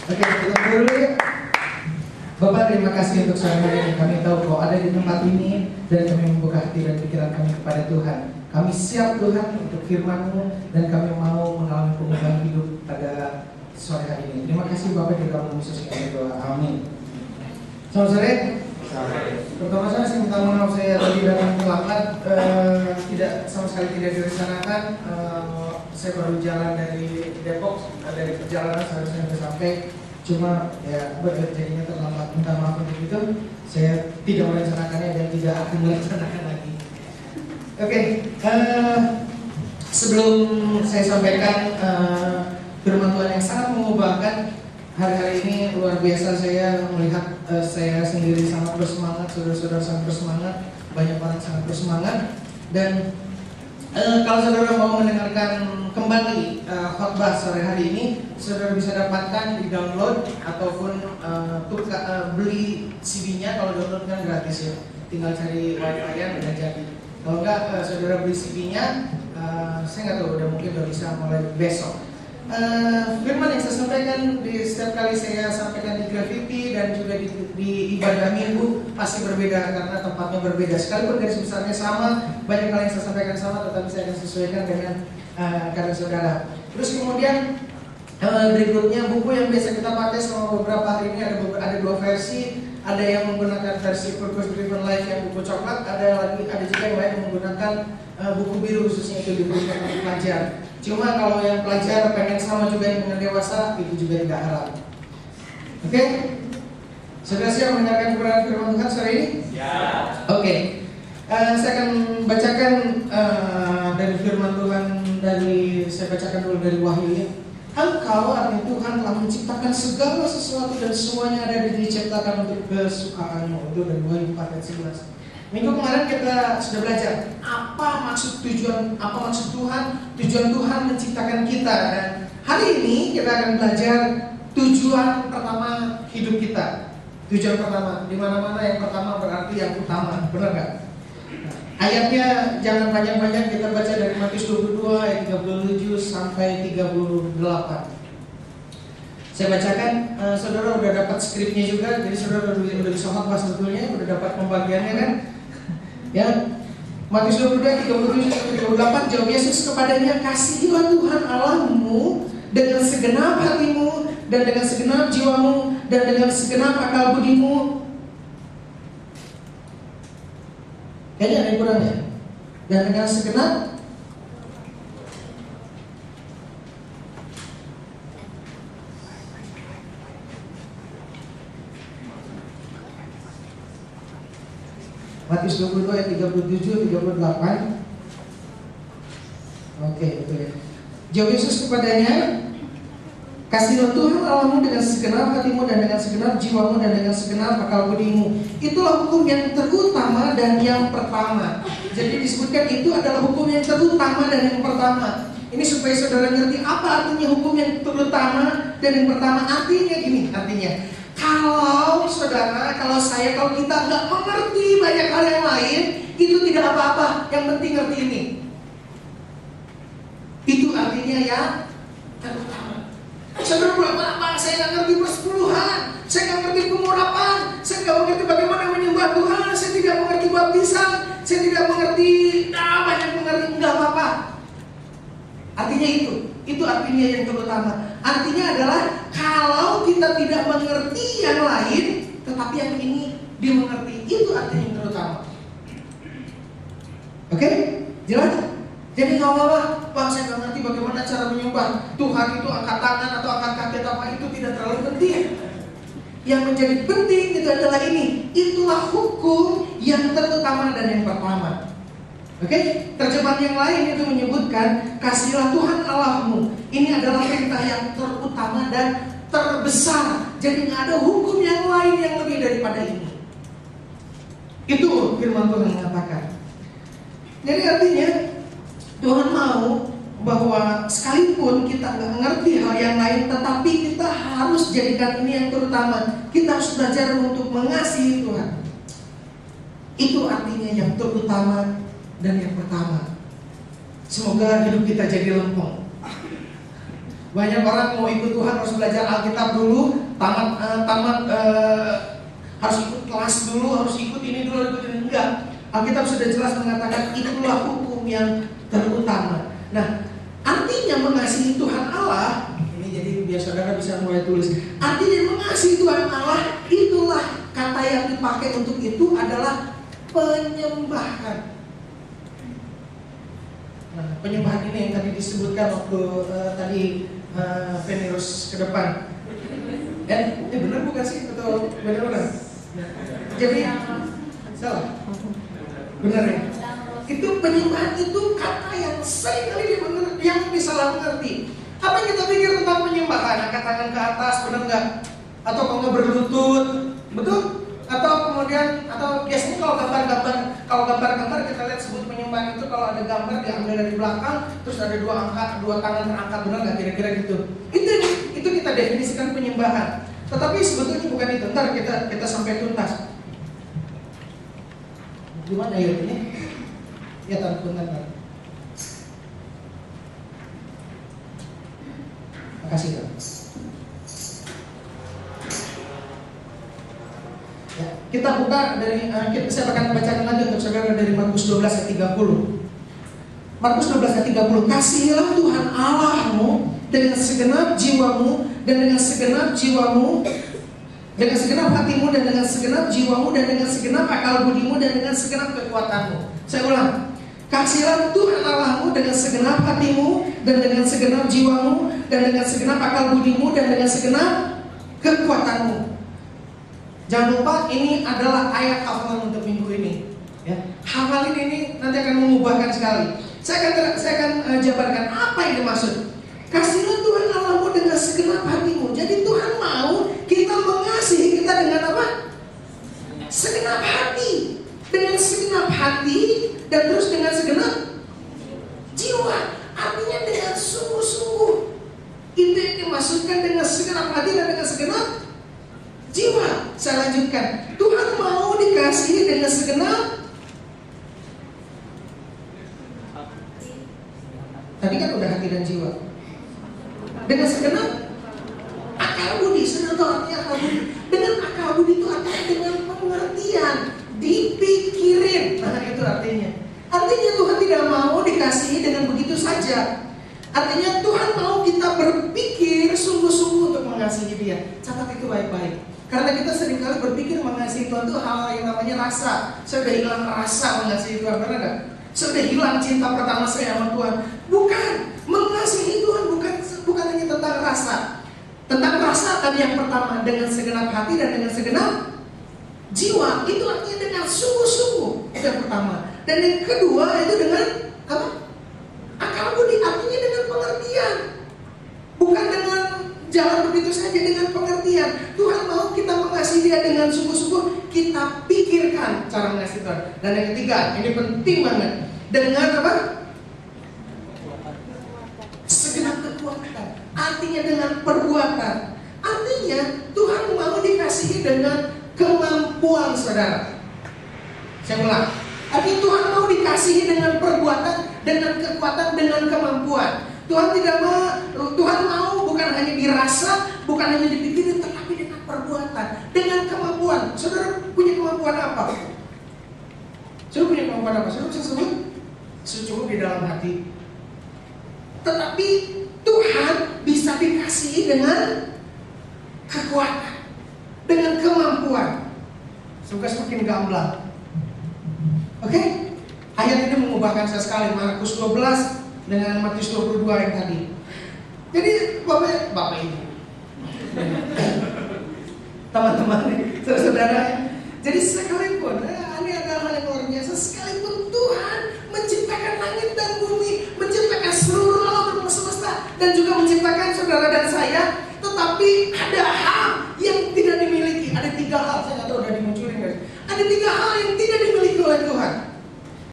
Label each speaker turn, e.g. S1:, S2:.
S1: Oke, kita dulu ya. Bapak, terima kasih untuk sore hari ini. Kami tahu bahwa ada di tempat ini dan kami membuka hati dan pikiran kami kepada Tuhan. Kami siap Tuhan untuk firman-Mu dan kami mau mengalami perubahan hidup pada sore hari ini. Terima kasih Bapak di dalam nama Yesus kami doa. Amin. Selamat sore. Pertama saya minta maaf, saya tadi datang terlambat, tidak sama sekali tidak direncanakan. Saya baru jalan dari Depok, dari perjalanan seharusnya sudah sampai. Cuma ya jadinya terlambat, minta maaf untuk itu. Saya tidak merencanakannya dan tidak akan merencanakan lagi. Oke, sebelum saya sampaikan firman Tuhan yang sangat mengubahkan, hari-hari ini luar biasa saya melihat saya sendiri sangat bersemangat, saudara-saudara sangat bersemangat, banyak orang sangat bersemangat. Dan kalau saudara mau mendengarkan kembali khotbah sore hari ini, saudara bisa dapatkan di download ataupun beli CD-nya. Kalau download kan gratis ya, tinggal cari wifi-nya udah jadi. Kalau enggak saudara beli CD-nya, saya nggak tahu, udah mungkin udah bisa mulai besok. Firman yang saya sampaikan di setiap kali saya sampaikan di Gravity dan juga di ibadah minggu pasti berbeda karena tempatnya berbeda. Sekalipun garis besarnya sama, banyak hal yang saya sampaikan sama, tetapi saya akan sesuaikan dengan karya saudara. Terus kemudian berikutnya buku yang biasa kita pakai selama beberapa hari ini ada dua versi. Ada yang menggunakan versi Purpose Driven Life yang buku coklat, ada juga yang lain menggunakan buku biru, khususnya itu diberikan untuk pelajar. Cuma kalau yang pelajar pengen sama juga dengan dewasa, itu juga tidak haram. Oke? Sudah siap mendengarkan kebenaran firman Tuhan sore ini? Ya. Oke. Saya akan bacakan dari firman Tuhan saya bacakan dulu dari Wahyu ya. Engkau artinya Tuhan telah menciptakan segala sesuatu dan semuanya ada diciptakan untuk kesukaanmu. Itu dari Wahyu 4 ayat 11. Minggu kemarin kita sudah belajar apa maksud Tuhan Tuhan menciptakan kita, dan hari ini kita akan belajar tujuan pertama hidup kita. Tujuan pertama, di mana-mana yang pertama berarti yang utama, benar nggak? Ayatnya jangan banyak-banyak, kita baca dari Matius 22 ayat 37 sampai 38. Saya bacakan, saudara udah dapat skripnya juga, jadi saudara udah bisa khotbah sebetulnya, udah dapat pembagiannya kan? Ya, Matius 22 37 sampai 38. Jawab Yesus kepadanya, kasihilah Tuhan Allahmu dengan segenap hatimu dan dengan segenap jiwamu dan dengan segenap akal budimu. Kayaknya ada yang kurang ya. Dan dengan segenap Matius 22 ayat 37 38. Oke, betul. Jawab Yesus kepadanya, kasihilah Tuhan Allahmu dengan segenap hatimu dan dengan segenap jiwamu dan dengan segenap akal budimu. Itulah hukum yang terutama dan yang pertama. Jadi disebutkan itu adalah hukum yang terutama dan yang pertama. Ini supaya saudara ngerti apa artinya hukum yang terutama dan yang pertama. Artinya gini, kalau kita nggak mengerti banyak hal yang lain, itu tidak apa-apa. Yang penting ngerti ini. Itu artinya yang terutama. Saudara bilang, Pak, saya nggak ngerti persepuluhan, saya nggak ngerti pengurapan, saya nggak mengerti bagaimana menyembah Tuhan, saya tidak mengerti baptisan, saya tidak mengerti, banyak mengerti, nggak apa-apa. Artinya itu artinya yang terutama. Artinya adalah kalau kita tidak mengerti yang lain, tetapi yang ini dimengerti, itu artinya yang terutama. Oke? Jelas? Jadi nggak apa-apa, Pak, saya nggak ngerti bagaimana cara menyembah Tuhan itu, angkat tangan atau angkat kaki atau apa, itu tidak terlalu penting. Yang menjadi penting itu adalah ini. Itulah hukum yang terutama dan yang pertama. Oke? Terjemahan yang lain itu menyebutkan kasihilah Tuhan Allahmu. Ini adalah perintah yang terutama dan terbesar. Jadi nggak ada hukum yang lain yang lebih daripada ini. Itu firman Tuhan mengatakan. Jadi artinya Tuhan mau bahwa sekalipun kita nggak ngerti hal yang lain, tetapi kita harus jadikan ini yang terutama. Kita harus belajar untuk mengasihi Tuhan. Itu artinya yang terutama dan yang pertama. Semoga hidup kita jadi lempeng. Banyak orang mau ikut Tuhan harus belajar Alkitab dulu, tamat harus ikut kelas dulu, harus ikut ini dulu, ikut ini. Enggak. Alkitab sudah jelas mengatakan itulah hukum yang terutama. Nah, artinya mengasihi Tuhan Allah, ini jadi biar saudara bisa mulai tulis. Artinya mengasihi Tuhan Allah, itulah kata yang dipakai untuk itu adalah penyembahan. Nah, penyembahan ini yang tadi disebutkan waktu tadi Venirus ke depan. Benar bukan sih atau benar? Jadi salah. Benar ya? Itu penyembahan itu kata yang seringkali yang disalah mengerti. Apa yang kita pikir tentang penyembahan? Angkat tangan ke atas, benar nggak? Atau kalau nggak berlutut, betul? Atau kemudian, atau biasanya kalau gambar kita lihat sebut penyembahan itu kalau ada gambar diambil dari belakang, terus ada dua tangan terangkat, benar nggak kira-kira gitu? Itu kita definisikan penyembahan. Tetapi sebetulnya bukan itu. Ntar kita sampai tuntas. Gimana ya ini? Ya bentar. Makasih Pak. Ya, kita buka dari saya akan bacakan lagi untuk saudara dari Markus 12 ayat 30. Markus 12 ayat 30. Kasihilah Tuhan Allahmu dengan segenap jiwamu dan dengan segenap jiwamu, dengan segenap hatimu dan dengan segenap jiwamu dan dengan segenap akal budimu dan dengan segenap kekuatanmu. Saya ulang. Kasihilah Tuhan Allahmu dengan segenap hatimu dan dengan segenap jiwamu dan dengan segenap akal budimu dan dengan segenap kekuatanmu. Jangan lupa ini adalah ayat hafalan untuk minggu ini. Ya, hafalin ini nanti akan mengubahkan sekali. Saya akan jabarkan apa yang dimaksud. Kasihilah Tuhan Allahmu dengan segenap hatimu. Jadi Tuhan mau kita mengasihi kita dengan apa? Segenap hati. Dengan segenap hati dan terus dengan segenap jiwa. Artinya dengan sungguh-sungguh. Itu yang dimaksudkan dengan segenap hati dan dengan segenap jiwa. Saya lanjutkan. Tuhan mau dikasihi dengan segenap. Tadi kan udah hati dan jiwa. Dengan segenap akal budi. Sudah tahu artinya akal budi. Dengan akal budi itu artinya dengan pengertian, dipikirin. Nah itu artinya. Artinya Tuhan tidak mau dikasihi dengan begitu saja. Artinya Tuhan mau kita berpikir sungguh-sungguh untuk mengasihi Dia. Catat itu baik-baik. Karena kita seringkali berpikir mengasihi Tuhan itu hal yang namanya rasa. Saya sudah hilang rasa mengasihi Tuhan, benar nggak? Saya sudah hilang cinta pertama saya sama Tuhan. Bukan, mengasihi Tuhan bukan hanya tentang rasa. Tentang rasa tadi yang pertama dengan segenap hati dan dengan segenap jiwa. Itu artinya dengan sungguh-sungguh. Itu yang pertama. Dan yang kedua itu dengan apa? Akal budi, artinya dengan pengertian. Bukan dengan jalan begitu saja, dengan pengertian. Tuhan mau kita mengasihi Dia dengan sungguh-sungguh. Kita pikirkan cara mengasihi Tuhan. Dan yang ketiga, ini penting banget. Dengan apa? Segenap kekuatan. Artinya dengan perbuatan. Artinya Tuhan mau dikasihi dengan kemampuan saudara. Saya ulang. Artinya Tuhan mau dikasihi dengan perbuatan, dengan kekuatan, dengan kemampuan. Tuhan mau bukan hanya dirasa, bukan hanya dipikirin, tetapi dengan perbuatan, dengan kemampuan. Saudara punya kemampuan apa? Saudara punya kemampuan apa? Saudara bisa sebut? Secukup di dalam hati. Tetapi Tuhan bisa dikasihi dengan kekuatan, dengan kemampuan. Semoga semakin gamblang. Oke? Ayat ini mengubahkan saya sekali. Markus 12 dengan Matius 22 yang tadi. Jadi Bapak Ibu, teman-teman, saudara-saudara. Jadi sekalipun ini adalah hal yang luar biasa. Sekalipun Tuhan menciptakan langit dan bumi, menciptakan seluruh alam semesta, dan juga menciptakan saudara dan saya, tetapi ada hal